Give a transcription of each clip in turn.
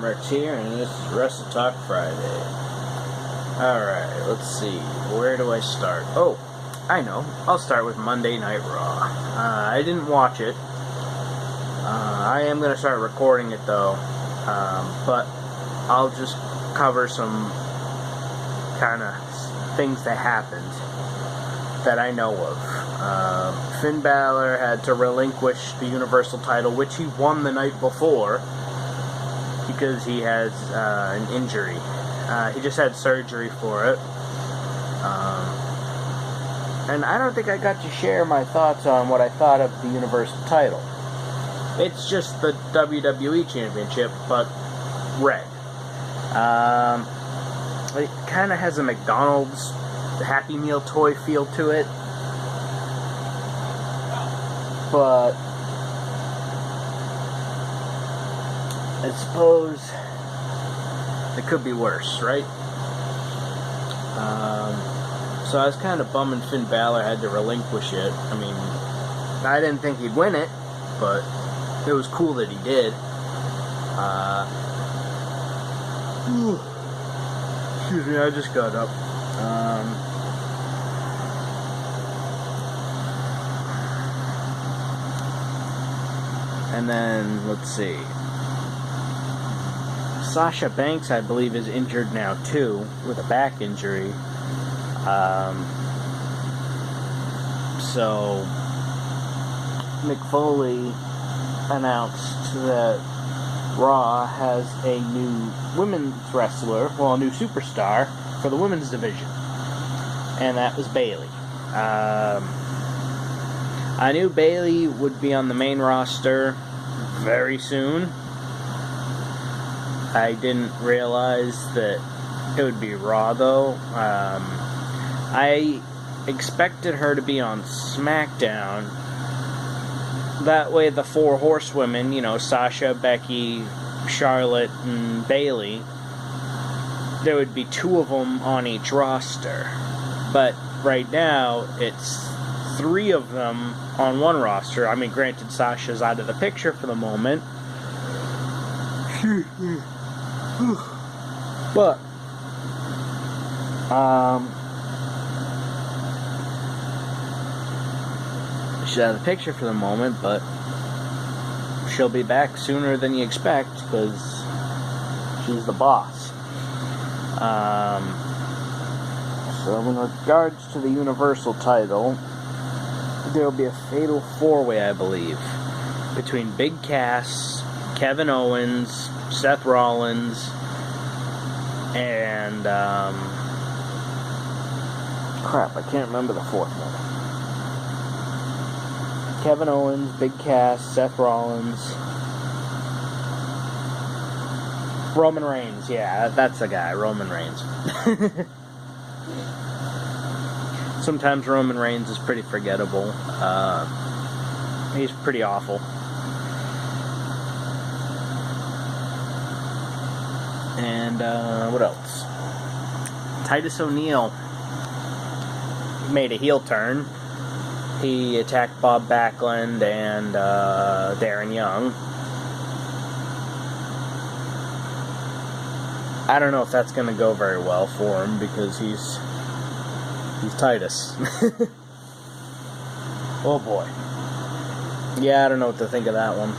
Rex here, and this is Wrestle Talk Friday. Alright, let's see. Where do I start? Oh, I know. I'll start with Monday Night Raw. I didn't watch it. I am going to start recording it, though. But I'll just cover some kind of things that happened that I know of. Finn Balor had to relinquish the Universal title, which he won the night before, because he has an injury. He just had surgery for it. And I don't think I got to share my thoughts on what I thought of the Universal title. It's just the WWE Championship, but red. It kind of has a McDonald's Happy Meal toy feel to it. But I suppose it could be worse, right? So I was kind of bumming Finn Balor had to relinquish it. I mean, I didn't think he'd win it, but it was cool that he did. Excuse me, I just got up. And then, let's see. Sasha Banks, I believe, is injured now, too, with a back injury. So, Mick Foley announced that Raw has a new women's wrestler, well, a new superstar for the women's division. And that was Bayley. I knew Bayley would be on the main roster very soon. I didn't realize that it would be Raw, though. I expected her to be on SmackDown. That way the four horsewomen, you know, Sasha, Becky, Charlotte, and Bayley, there would be two of them on each roster. But right now, it's three of them on one roster. I mean, granted, Sasha's out of the picture for the moment. But, she's out of the picture for the moment, but she'll be back sooner than you expect, because she's the boss. So in regards to the Universal title, there will be a fatal four-way, I believe, between Big Cass, Kevin Owens, Seth Rollins, and crap, I can't remember the fourth one. Kevin Owens, Big Cass, Seth Rollins, Roman Reigns. Yeah, that's the guy, Roman Reigns. Sometimes Roman Reigns is pretty forgettable. He's pretty awful. And what else? Titus O'Neil made a heel turn. He attacked Bob Backlund and Darren Young. I don't know if that's going to go very well for him, because he's Titus. Oh boy. Yeah, I don't know what to think of that one.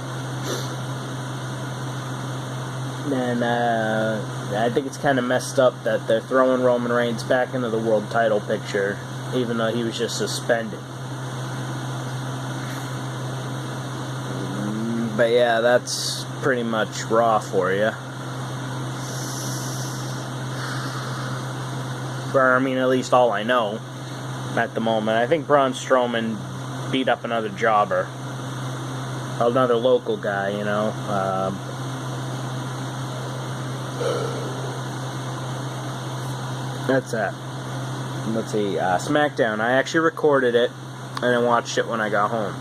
And I think it's kind of messed up that they're throwing Roman Reigns back into the world title picture, even though he was just suspended. But yeah, that's pretty much Raw for you. Or, I mean, at least all I know at the moment. I think Braun Strowman beat up another jobber. Another local guy, you know. That's that. Let's see. SmackDown. I actually recorded it and then watched it when I got home.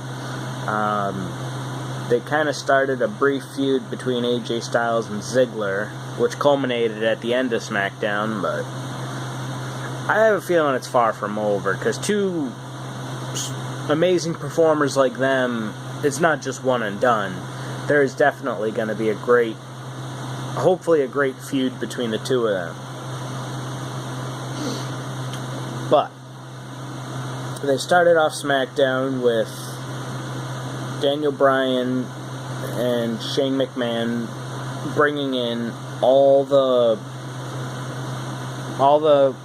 They kind of started a brief feud between AJ Styles and Ziggler, which culminated at the end of SmackDown, but I have a feeling it's far from over, because two amazing performers like them, it's not just one and done. There is definitely going to be a great hopefully a great feud between the two of them. But they started off SmackDown with Daniel Bryan and Shane McMahon bringing in all the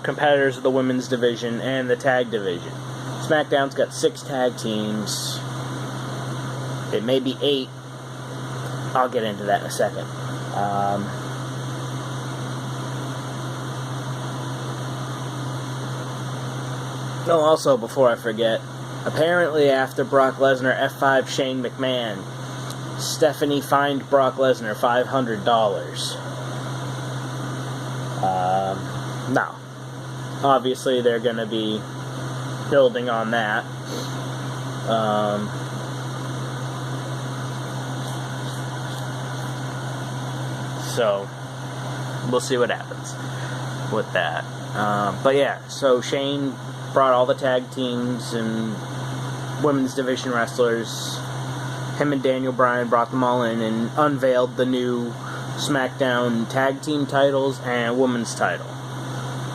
competitors of the women's division and the tag division. SmackDown's got 6 tag teams. It may be 8. I'll get into that in a second. Also, before I forget, apparently after Brock Lesnar F5 Shane McMahon, Stephanie fined Brock Lesnar $500. Now, obviously they're going to be building on that. So, we'll see what happens with that. But yeah, so Shane brought all the tag teams and women's division wrestlers. Him and Daniel Bryan brought them all in and unveiled the new SmackDown tag team titles and women's title.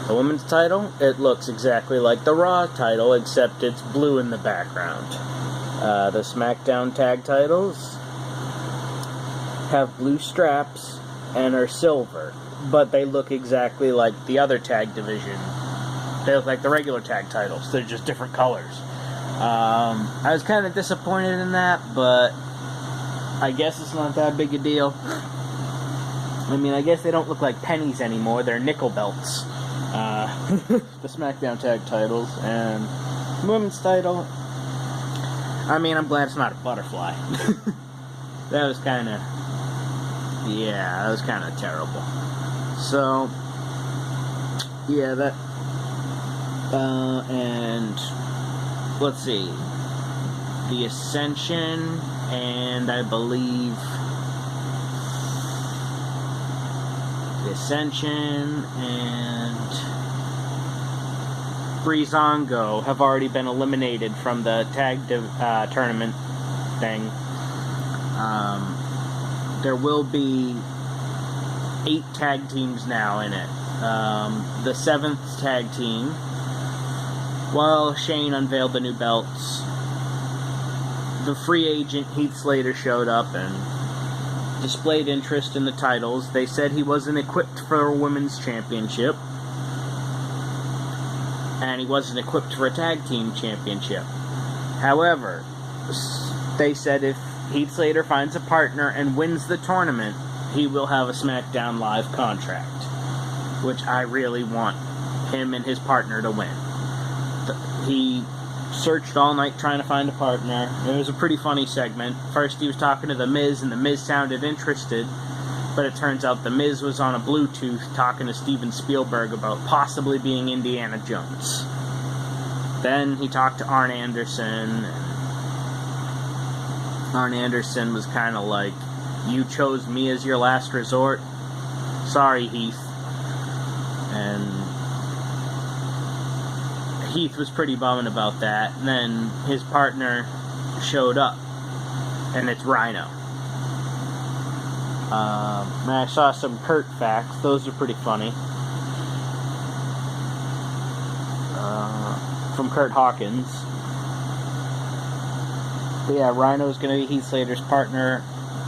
The women's title, it looks exactly like the Raw title, except it's blue in the background. The SmackDown tag titles have blue straps and are silver, but they look exactly like the other tag division. They look like the regular tag titles. They're just different colors. I was kind of disappointed in that, but I guess it's not that big a deal. I mean, I guess they don't look like pennies anymore. They're nickel belts. The SmackDown tag titles and women's title. I mean, I'm glad it's not a butterfly. That was kind of... Yeah, that was kind of terrible. So, yeah, that... and... Let's see. The Ascension, and I believe... The Ascension and Breezango have already been eliminated from the tag tournament thing. There will be 8 tag teams now in it. The 7th tag team, while Shane unveiled the new belts, the free agent Heath Slater showed up and displayed interest in the titles. They said he wasn't equipped for a Women's Championship, and he wasn't equipped for a Tag Team Championship. However, they said if Heath Slater finds a partner and wins the tournament, he will have a SmackDown Live contract, which I really want him and his partner to win. He searched all night trying to find a partner. It was a pretty funny segment. First he was talking to The Miz, and The Miz sounded interested, but it turns out The Miz was on a Bluetooth talking to Steven Spielberg about possibly being Indiana Jones. Then he talked to Arn Anderson, and Arn Anderson was kind of like, "You chose me as your last resort? Sorry, Heath." And Heath was pretty bummed about that. And then his partner showed up, and it's Rhino. And I saw some Kurt facts. Those are pretty funny. From Kurt Hawkins. But yeah, Rhino's going to be Heath Slater's partner.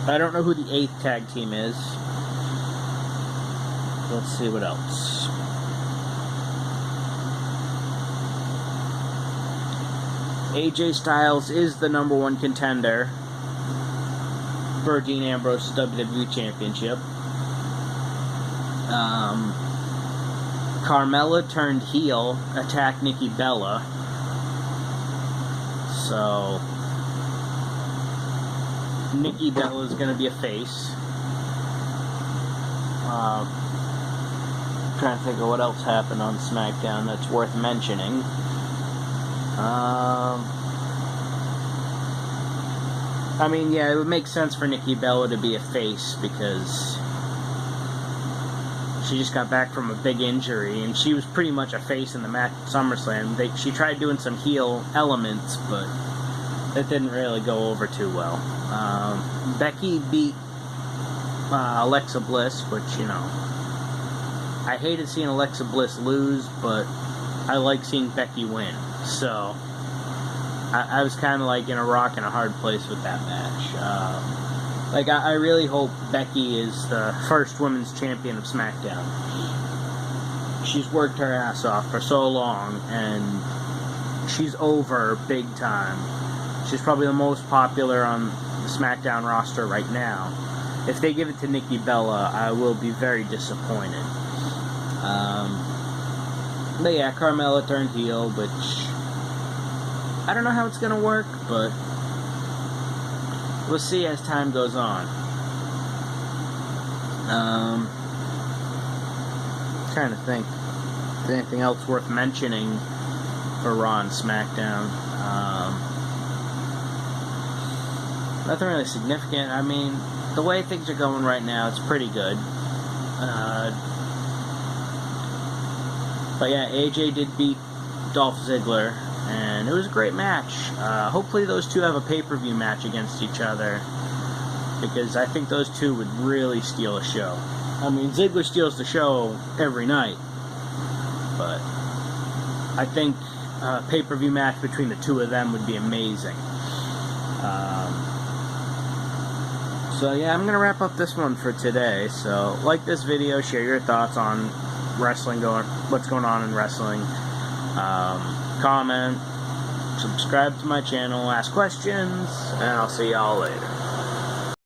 I don't know who the 8th tag team is. Let's see what else. AJ Styles is the #1 contender for Dean Ambrose's WWE Championship. Carmella turned heel, attacked Nikki Bella. So, Nikki Bella is going to be a face. Trying to think of what else happened on SmackDown that's worth mentioning. I mean, yeah, it would make sense for Nikki Bella to be a face because she just got back from a big injury, and she was pretty much a face in the match at SummerSlam. She tried doing some heel elements, but it didn't really go over too well. Becky beat Alexa Bliss, which, you know, I hated seeing Alexa Bliss lose, but I like seeing Becky win. So I was kind of like in a rock and a hard place with that match. Like, I really hope Becky is the first women's champion of SmackDown. She's worked her ass off for so long, and she's over big time. She's probably the most popular on the SmackDown roster right now. If they give it to Nikki Bella, I will be very disappointed. But yeah, Carmella turned heel, which I don't know how it's going to work, but we'll see as time goes on. Trying to think if there's anything else worth mentioning for Raw and SmackDown. Nothing really significant. I mean, the way things are going right now, it's pretty good. But yeah, AJ did beat Dolph Ziggler, and it was a great match. Hopefully those two have a pay-per-view match against each other, because I think those two would really steal a show. I mean, Ziggler steals the show every night, but I think a pay-per-view match between the two of them would be amazing. So yeah, I'm going to wrap up this one for today. So like this video, share your thoughts on wrestling, what's going on in wrestling. Comment, subscribe to my channel, ask questions, and I'll see y'all later.